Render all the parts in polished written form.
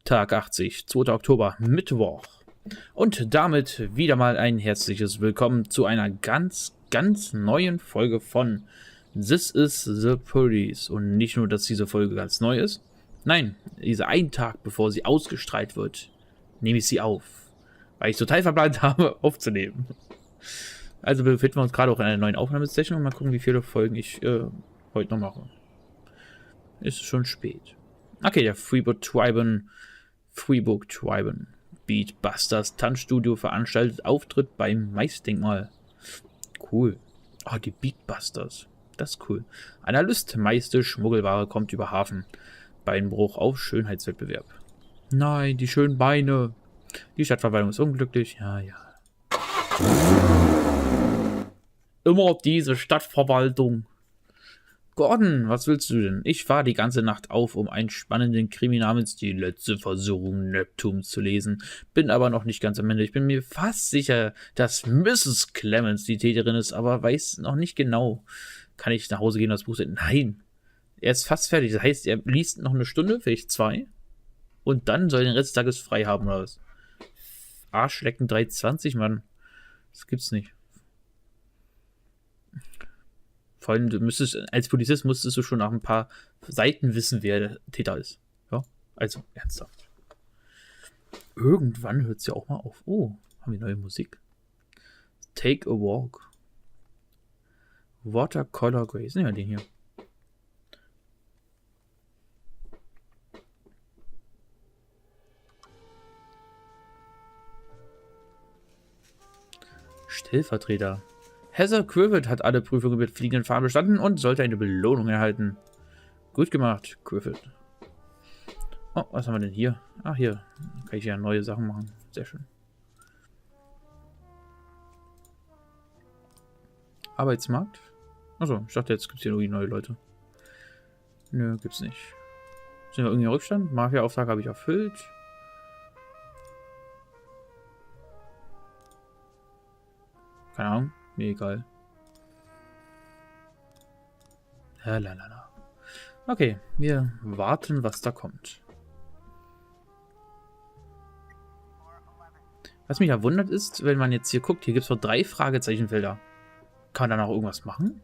Tag 80, 2. Oktober, Mittwoch. Und damit wieder mal ein herzliches Willkommen zu einer ganz neuen Folge von This is the Police. Und nicht nur, dass diese Folge ganz neu ist, nein, diese einen Tag bevor sie ausgestrahlt wird, nehme ich sie auf, weil ich total verplant habe, aufzunehmen. Also befinden wir uns gerade auch in einer neuen Aufnahmesession und mal gucken, wie viele Folgen ich heute noch mache. Ist schon spät. Okay, der Freebook Triben Beatbusters Tanzstudio veranstaltet Auftritt beim Maisdenkmal. Cool. Oh, die Beatbusters. Das ist cool. Analyst meiste Schmuggelware kommt über Hafen. Beinbruch auf Schönheitswettbewerb. Nein, die schönen Beine. Die Stadtverwaltung ist unglücklich. Ja, ja. Immer diese Stadtverwaltung. Gordon, was willst du denn? Ich war die ganze Nacht auf, um einen spannenden Krimi namens Die letzte Versuchung Neptuns zu lesen. Bin aber noch nicht ganz am Ende. Ich bin mir fast sicher, dass Mrs. Clemens die Täterin ist, aber weiß noch nicht genau. Kann ich nach Hause gehen und das Buch sehen? Nein. Er ist fast fertig. Das heißt, er liest noch eine Stunde, vielleicht 2. Und dann soll er den Rest des Tages frei haben, oder was? Arschlecken 320, Mann. Das gibt's nicht. Vor allem, als Polizist musstest du schon nach ein paar Seiten wissen, wer der Täter ist. Ja, also ernsthaft. Irgendwann hört es ja auch mal auf. Oh, haben wir neue Musik? Take a Walk. Watercolor Grace. Nehmen wir den hier. Stellvertreter. Heather Griffith hat alle Prüfungen mit fliegenden Fahnen bestanden und sollte eine Belohnung erhalten. Gut gemacht, Griffith. Oh, was haben wir denn hier? Ach, hier. Kann ich ja neue Sachen machen. Sehr schön. Arbeitsmarkt? Achso, ich dachte, jetzt gibt es hier irgendwie neue Leute. Nö, gibt's nicht. Sind wir irgendwie im Rückstand? Mafia-Auftrag habe ich erfüllt. Keine Ahnung. Mir egal. Lalalala. Okay, wir warten, was da kommt. Was mich ja wundert ist, wenn man jetzt hier guckt, hier gibt es nur 3 Fragezeichenfelder. Kann man da noch irgendwas machen?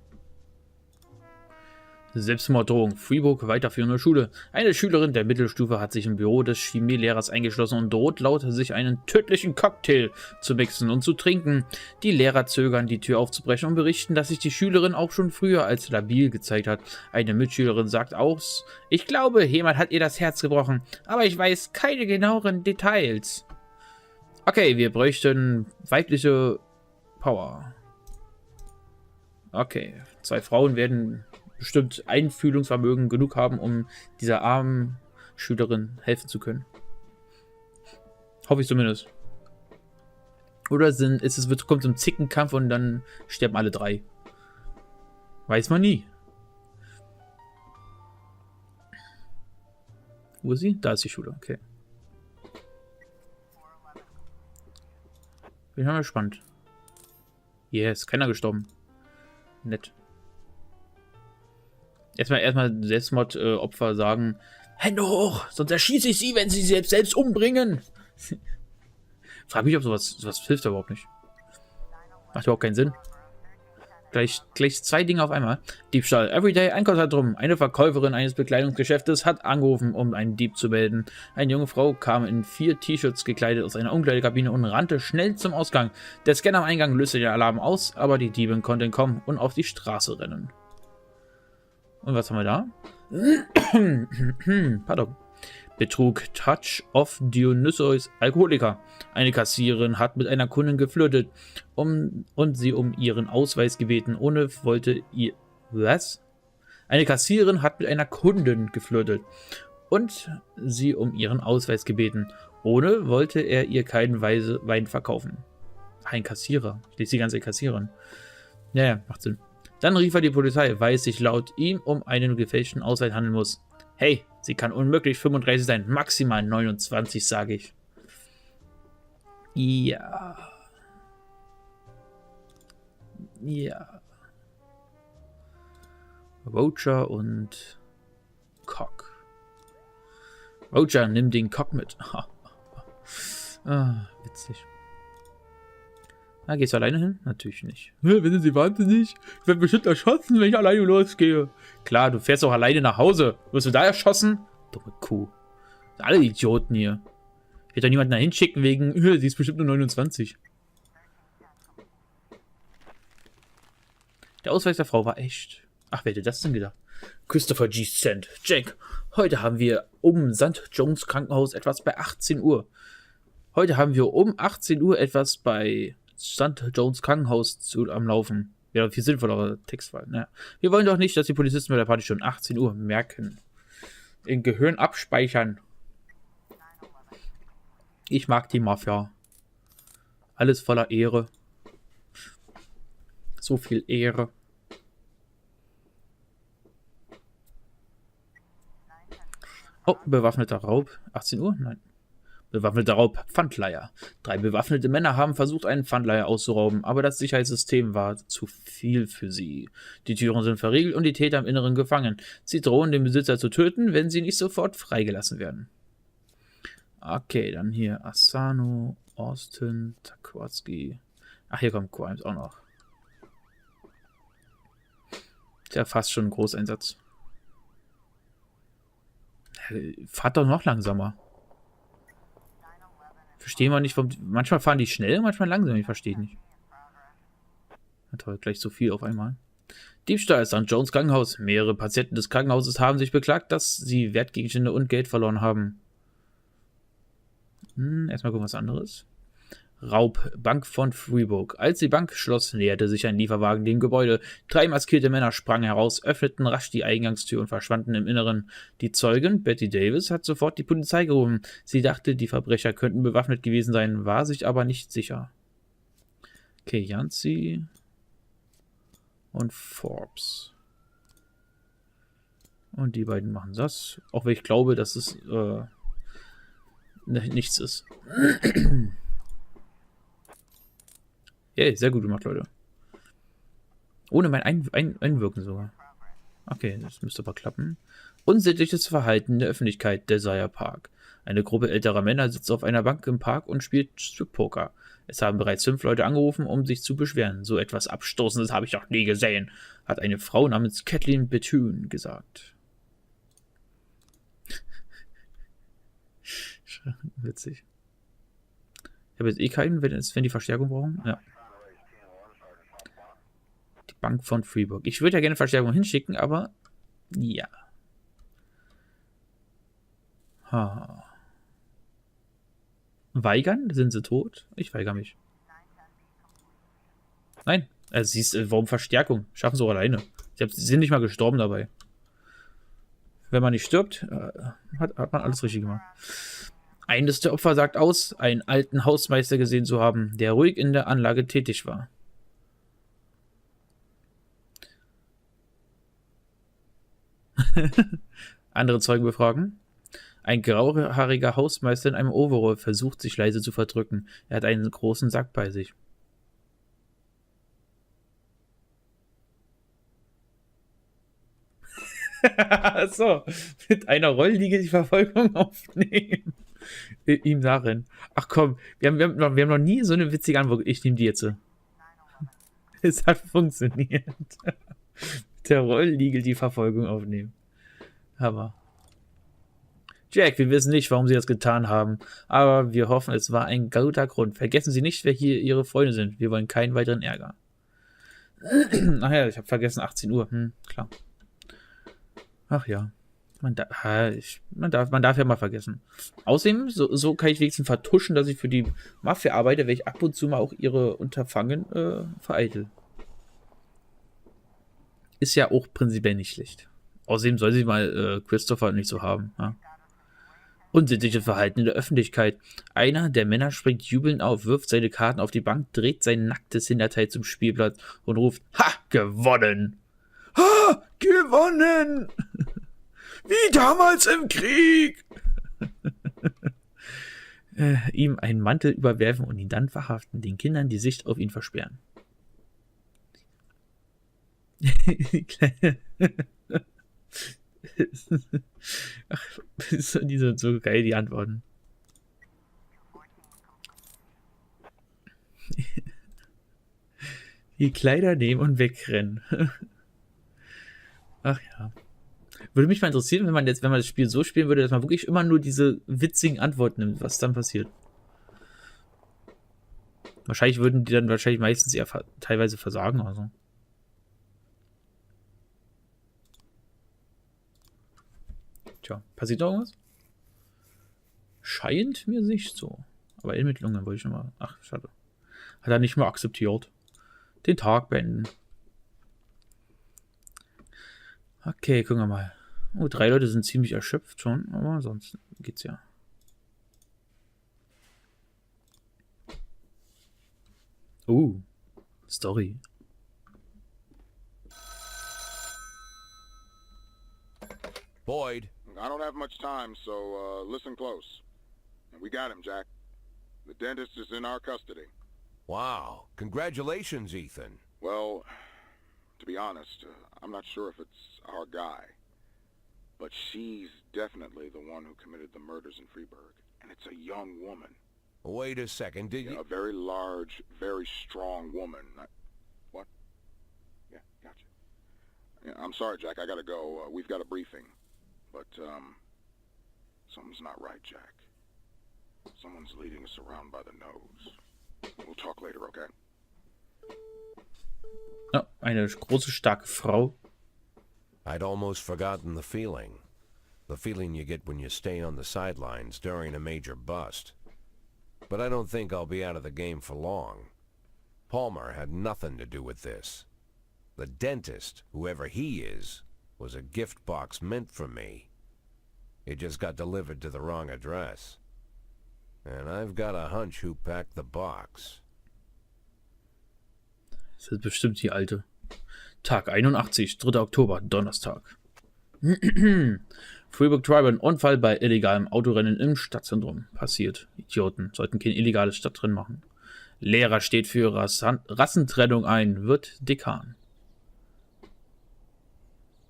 Selbstmorddrohung. Freeburg, weiterführende Schule. Eine Schülerin der Mittelstufe hat sich im Büro des Chemielehrers eingeschlossen und droht laut, sich einen tödlichen Cocktail zu mixen und zu trinken. Die Lehrer zögern, die Tür aufzubrechen und berichten, dass sich die Schülerin auch schon früher als labil gezeigt hat. Eine Mitschülerin sagt aus: Ich glaube, jemand hat ihr das Herz gebrochen, aber ich weiß keine genaueren Details. Okay, wir bräuchten weibliche Power. Okay, 2 Frauen werden bestimmt Einfühlungsvermögen genug haben, um dieser armen Schülerin helfen zu können. Hoffe ich zumindest. Oder kommt so ein Zickenkampf und dann sterben alle 3. Weiß man nie. Wo ist sie? Da ist die Schule, okay. Bin mal gespannt. Yes, keiner gestorben. Nett. Erstmal Selbstmordopfer sagen: Hände hoch, sonst erschieße ich sie, wenn sie selbst umbringen. Frag mich, ob sowas hilft überhaupt nicht. Macht überhaupt keinen Sinn. Gleich 2 Dinge auf einmal. Diebstahl. Everyday Einkaufszentrum. Eine Verkäuferin eines Bekleidungsgeschäftes hat angerufen, um einen Dieb zu melden. Eine junge Frau kam in 4 T-Shirts gekleidet aus einer Umkleidekabine und rannte schnell zum Ausgang. Der Scanner am Eingang löste den Alarm aus, aber die Diebin konnte entkommen und auf die Straße rennen. Und was haben wir da? Pardon. Betrug. Touch of Dionysos Alkoholiker. Eine Kassiererin hat mit einer Kundin geflirtet und sie um ihren Ausweis gebeten. Eine Kassiererin hat mit einer Kundin geflirtet und sie um ihren Ausweis gebeten. Wollte er ihr keinen Wein verkaufen. Ein Kassierer. Ich lese die ganze Kassiererin. Ja, macht Sinn. Dann rief er die Polizei, weil es sich laut ihm um einen gefälschten Ausweis handeln muss. Hey, sie kann unmöglich 35 sein, maximal 29, sage ich. Ja. Ja. Roger und Cock. Roger, nimm den Cock mit. Witzig. Gehst du alleine hin? Natürlich nicht. Sind Sie wahnsinnig? Ich werde bestimmt erschossen, wenn ich alleine losgehe. Klar, du fährst auch alleine nach Hause. Wirst du da erschossen? Dumme Kuh. Alle Idioten hier. Ich hätte doch niemanden da hinschicken wegen, sie ist bestimmt nur 29. Der Ausweis der Frau war echt. Ach, wer hätte das denn gedacht? Christopher G. Cent. Jack, heute haben wir um St. John's Krankenhaus etwas bei 18 Uhr. Heute haben wir um 18 Uhr etwas bei St. John's Krankenhaus am Laufen. Ja, viel sinnvollerer Textwahl. Naja. Wir wollen doch nicht, dass die Polizisten bei der Party schon 18 Uhr merken. Im Gehirn abspeichern. Ich mag die Mafia. Alles voller Ehre. So viel Ehre. Oh, bewaffneter Raub. 18 Uhr? Nein. Bewaffneter Raub. Pfandleiher. 3 bewaffnete Männer haben versucht, einen Pfandleiher auszurauben, aber das Sicherheitssystem war zu viel für sie. Die Türen sind verriegelt und die Täter im Inneren gefangen. Sie drohen, den Besitzer zu töten, wenn sie nicht sofort freigelassen werden. Okay, dann hier Asano, Austin, Takwatski. Ach, hier kommt Crimes auch noch. Ist ja fast schon ein Großeinsatz. Fahrt doch noch langsamer. Verstehen wir nicht, manchmal fahren die schnell, manchmal langsam, ich verstehe nicht. Na toll, gleich so viel auf einmal. Diebstahl ist St. John's Krankenhaus. Mehrere Patienten des Krankenhauses haben sich beklagt, dass sie Wertgegenstände und Geld verloren haben. Erstmal gucken, was anderes. Raub, Bank von Freeburg. Als die Bank schloss, näherte sich ein Lieferwagen dem Gebäude. 3 maskierte Männer sprangen heraus, öffneten rasch die Eingangstür und verschwanden im Inneren. Die Zeugin, Betty Davis, hat sofort die Polizei gerufen. Sie dachte, die Verbrecher könnten bewaffnet gewesen sein, war sich aber nicht sicher. Okay, Yancy und Forbes. Und die beiden machen das. Auch wenn ich glaube, dass es nichts ist. Yay, sehr gut gemacht, Leute. Ohne mein Einwirken sogar. Okay, das müsste aber klappen. Unsittliches Verhalten der Öffentlichkeit, Desire Park. Eine Gruppe älterer Männer sitzt auf einer Bank im Park und spielt Strip-Poker. Es haben bereits 5 Leute angerufen, um sich zu beschweren. So etwas Abstoßendes habe ich noch nie gesehen, hat eine Frau namens Kathleen Bethune gesagt. Witzig. Ich habe jetzt eh keinen, wenn die Verstärkung brauchen. Ja. Die Bank von Freeburg. Ich würde ja gerne Verstärkung hinschicken, aber ja. Weigern? Sind sie tot? Ich weigere mich. Nein. Siehst du, warum Verstärkung? Schaffen sie auch alleine. Sie sind nicht mal gestorben dabei. Wenn man nicht stirbt, hat man alles richtig gemacht. Eines der Opfer sagt aus, einen alten Hausmeister gesehen zu haben, der ruhig in der Anlage tätig war. Andere Zeugen befragen. Ein grauhaariger Hausmeister in einem Overall versucht, sich leise zu verdrücken. Er hat einen großen Sack bei sich. So, mit einer Rollliege die Verfolgung aufnehmen. Ihm nachrennen. Ach komm, wir haben noch nie so eine witzige Antwort. Ich nehme die jetzt. Es hat funktioniert. Mit der Rollliege die Verfolgung aufnehmen. Aber. Jack, wir wissen nicht, warum Sie das getan haben, aber wir hoffen, es war ein guter Grund. Vergessen Sie nicht, wer hier Ihre Freunde sind. Wir wollen keinen weiteren Ärger. Ach ja, ich habe vergessen, 18 Uhr. Klar. Ach ja. Man darf ja mal vergessen. Außerdem, so kann ich wenigstens vertuschen, dass ich für die Mafia arbeite, wenn ich ab und zu mal auch ihre Unterfangen vereitel. Ist ja auch prinzipiell nicht schlecht. Außerdem soll sie mal Christopher nicht so haben. Ja? Unsittliches Verhalten in der Öffentlichkeit. Einer der Männer springt jubelnd auf, wirft seine Karten auf die Bank, dreht sein nacktes Hinterteil zum Spielplatz und ruft: Ha! Gewonnen! Ha! Gewonnen! Wie damals im Krieg! Ihm einen Mantel überwerfen und ihn dann verhaften, den Kindern die Sicht auf ihn versperren. Ach, die sind so geil, die Antworten. Die Kleider nehmen und wegrennen. Ach ja. Würde mich mal interessieren, wenn man das Spiel so spielen würde, dass man wirklich immer nur diese witzigen Antworten nimmt, was dann passiert. Wahrscheinlich würden die dann meistens eher teilweise versagen oder so. Tja, passiert da irgendwas? Scheint mir nicht so. Aber Ermittlungen wollte ich schon mal. Ach, schade. Hat er nicht mal akzeptiert. Den Tag beenden. Okay, gucken wir mal. Oh, 3 Leute sind ziemlich erschöpft schon, aber sonst geht's ja. Story. Boyd. I don't have much time, so listen close. We got him, Jack. The dentist is in our custody. Wow. Congratulations, Ethan. Well, to be honest, I'm not sure if it's our guy. But she's definitely the one who committed the murders in Freeburg. And it's a young woman. Wait a second, did you... A very large, very strong woman. What? Yeah, gotcha. Yeah, I'm sorry, Jack, I gotta go. We've got a briefing. But, something's not right, Jack. Someone's leading us around by the nose. We'll talk later, okay? Oh, eine große, starke Frau. I'd almost forgotten the feeling. The feeling you get when you stay on the sidelines during a major bust. But I don't think I'll be out of the game for long. Palmer had nothing to do with this. The dentist, whoever he is, was a gift box meant for me. It just got delivered to the wrong address. And I've got a hunch who packed the box. Das ist bestimmt die alte. Tag 81, 3. Oktober, Donnerstag. Freeburg Tribe, ein Unfall bei illegalem Autorennen im Stadtzentrum. Passiert. Idioten sollten kein illegales Stadtrennen machen. Lehrer steht für Rassentrennung ein, wird Dekan.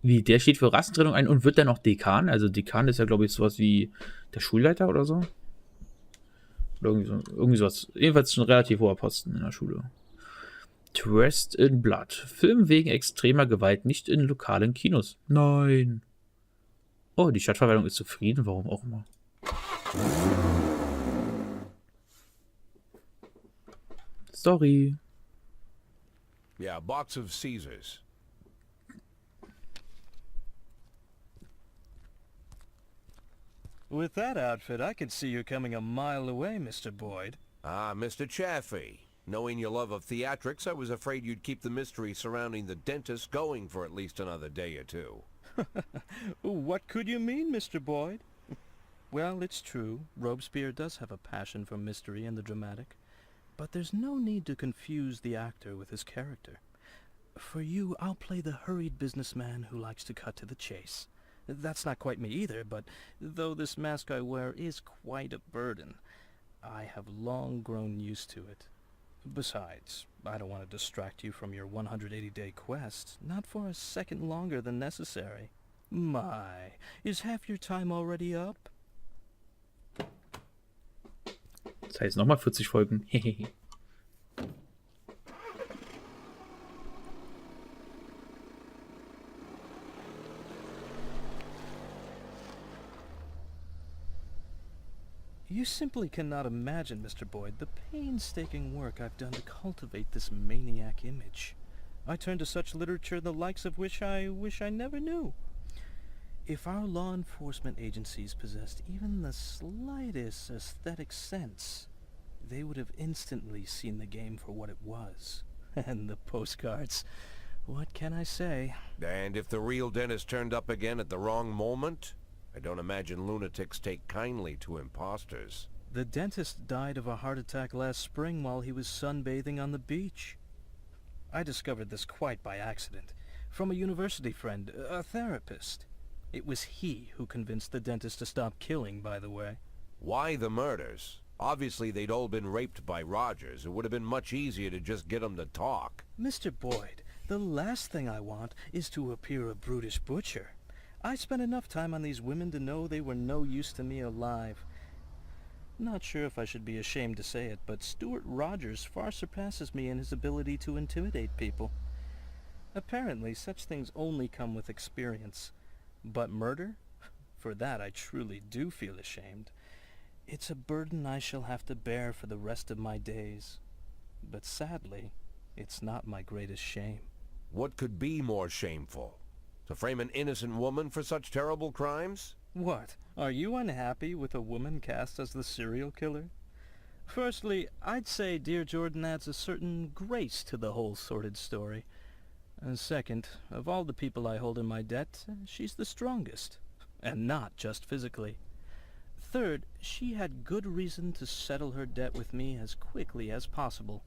Wie, der steht für Rassentrennung ein und wird dann noch Dekan? Also Dekan ist ja, glaube ich, sowas wie der Schulleiter oder so. Oder irgendwie sowas. Jedenfalls ein relativ hoher Posten in der Schule. Dressed in Blood. Film wegen extremer Gewalt nicht in lokalen Kinos. Nein. Oh, die Stadtverwaltung ist zufrieden. Warum auch immer. Sorry. Yeah, box of Caesars. With that outfit, I could see you coming a mile away, Mr. Boyd. Ah, Mr. Chaffee. Knowing your love of theatrics, I was afraid you'd keep the mystery surrounding the dentist going for at least another day or two. What could you mean, Mr. Boyd? Well, it's true. Robespierre does have a passion for mystery and the dramatic. But there's no need to confuse the actor with his character. For you, I'll play the hurried businessman who likes to cut to the chase. That's not quite me either, but though this mask I wear is quite a burden, I have long grown used to it. Besides, I don't want to distract you from your 180-day quest, not for a second longer than necessary. My, is half your time already up? Das heißt nochmal 40 Folgen. You simply cannot imagine, Mr. Boyd, the painstaking work I've done to cultivate this maniac image. I turn to such literature the likes of which I wish I never knew. If our law enforcement agencies possessed even the slightest aesthetic sense, they would have instantly seen the game for what it was. And the postcards, what can I say? And if the real dentist turned up again at the wrong moment? I don't imagine lunatics take kindly to imposters. The dentist died of a heart attack last spring while he was sunbathing on the beach. I discovered this quite by accident, from a university friend, a therapist. It was he who convinced the dentist to stop killing, by the way. Why the murders? Obviously they'd all been raped by Rogers. It would have been much easier to just get them to talk. Mr. Boyd, the last thing I want is to appear a brutish butcher. I spent enough time on these women to know they were no use to me alive. Not sure if I should be ashamed to say it, but Stuart Rogers far surpasses me in his ability to intimidate people. Apparently, such things only come with experience. But murder? For that I truly do feel ashamed. It's a burden I shall have to bear for the rest of my days. But sadly, it's not my greatest shame. What could be more shameful? To frame an innocent woman for such terrible crimes? What? Are you unhappy with a woman cast as the serial killer? Firstly, I'd say Dear Jordan adds a certain grace to the whole sordid story. And second, of all the people I hold in my debt, she's the strongest. And not just physically. Third, she had good reason to settle her debt with me as quickly as possible.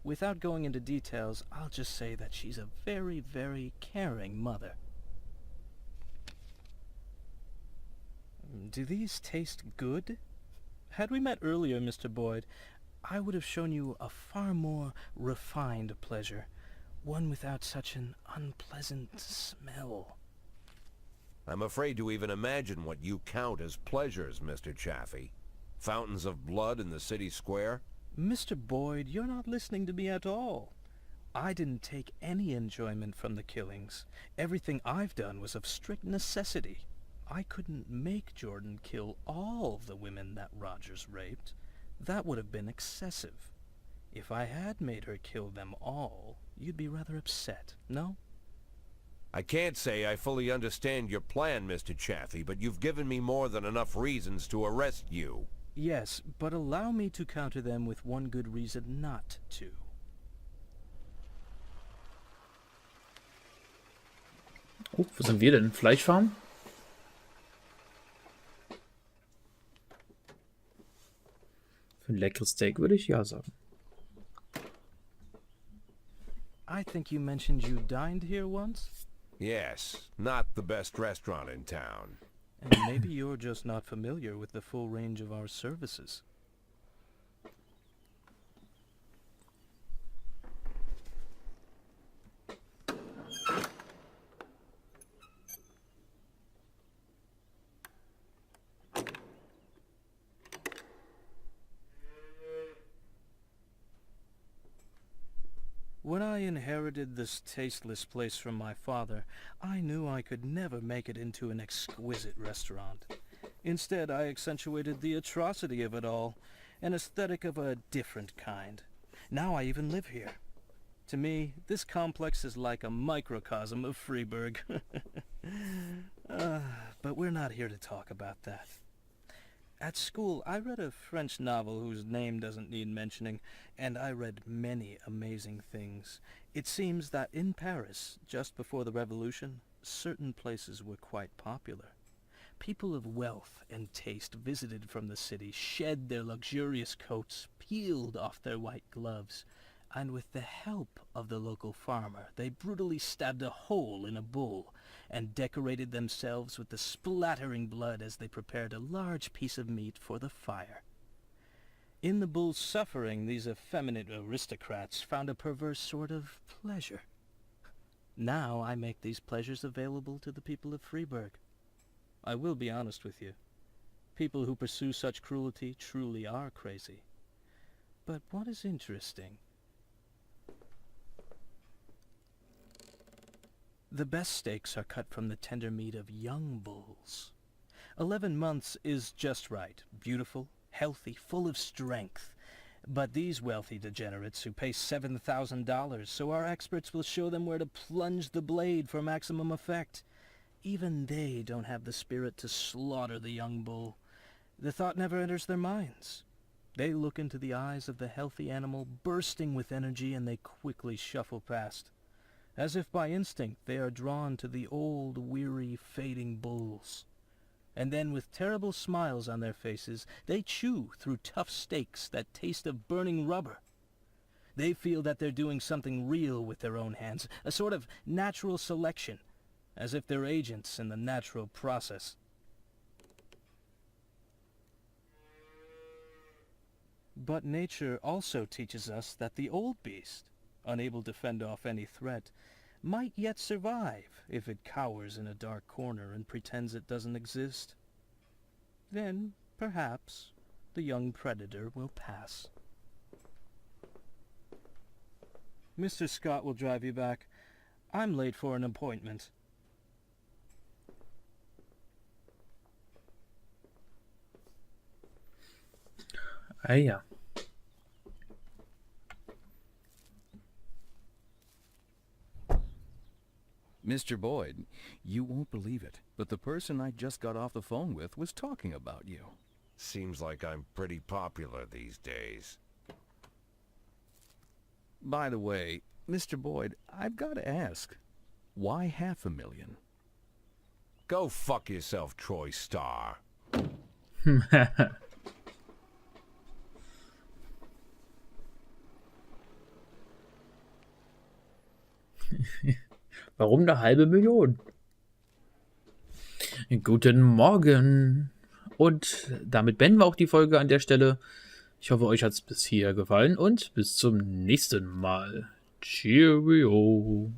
Without going into details, I'll just say that she's a very, very caring mother. Do these taste good? Had we met earlier, Mr. Boyd, I would have shown you a far more refined pleasure, one without such an unpleasant smell. I'm afraid to even imagine what you count as pleasures, Mr. Chaffee. Fountains of blood in the city square? Mr. Boyd, you're not listening to me at all. I didn't take any enjoyment from the killings. Everything I've done was of strict necessity. I couldn't make Jordan kill all of the women that Rogers raped. That would have been excessive. If I had made her kill them all, you'd be rather upset, no? I can't say I fully understand your plan, Mr. Chaffee, but you've given me more than enough reasons to arrest you. Yes, but allow me to counter them with one good reason not to. Oh, wo sind wir denn? Fleischfarm? Für ein leckeres Steak würde ich ja sagen. I think you mentioned you dined here once? Yes, not the best restaurant in town. And maybe you're just not familiar with the full range of our services. When I inherited this tasteless place from my father, I knew I could never make it into an exquisite restaurant. Instead, I accentuated the atrocity of it all, an aesthetic of a different kind. Now I even live here. To me, this complex is like a microcosm of Freeburg. But we're not here to talk about that. At school, I read a French novel whose name doesn't need mentioning, and I read many amazing things. It seems that in Paris, just before the Revolution, certain places were quite popular. People of wealth and taste visited from the city, shed their luxurious coats, peeled off their white gloves, and with the help of the local farmer, they brutally stabbed a hole in a bull and decorated themselves with the splattering blood as they prepared a large piece of meat for the fire. In the bull's suffering, these effeminate aristocrats found a perverse sort of pleasure. Now I make these pleasures available to the people of Freeburg. I will be honest with you. People who pursue such cruelty truly are crazy. But what is interesting? The best steaks are cut from the tender meat of young bulls. 11 months is just right, beautiful, healthy, full of strength. But these wealthy degenerates who pay $7,000, so our experts will show them where to plunge the blade for maximum effect. Even they don't have the spirit to slaughter the young bull. The thought never enters their minds. They look into the eyes of the healthy animal, bursting with energy, and they quickly shuffle past. As if by instinct, they are drawn to the old, weary, fading bulls. And then, with terrible smiles on their faces, they chew through tough steaks that taste of burning rubber. They feel that they're doing something real with their own hands, a sort of natural selection, as if they're agents in the natural process. But nature also teaches us that the old beast, unable to fend off any threat, might yet survive if it cowers in a dark corner and pretends it doesn't exist. Then, perhaps, the young predator will pass. Mr. Scott will drive you back. I'm late for an appointment. Ah ja. Mr. Boyd, you won't believe it, but the person I just got off the phone with was talking about you. Seems like I'm pretty popular these days. By the way, Mr. Boyd, I've got to ask, why $500,000? Go fuck yourself, Troy Star. Warum eine halbe Million? Guten Morgen. Und damit beenden wir auch die Folge an der Stelle. Ich hoffe, euch hat es bis hier gefallen und bis zum nächsten Mal. Cheerio.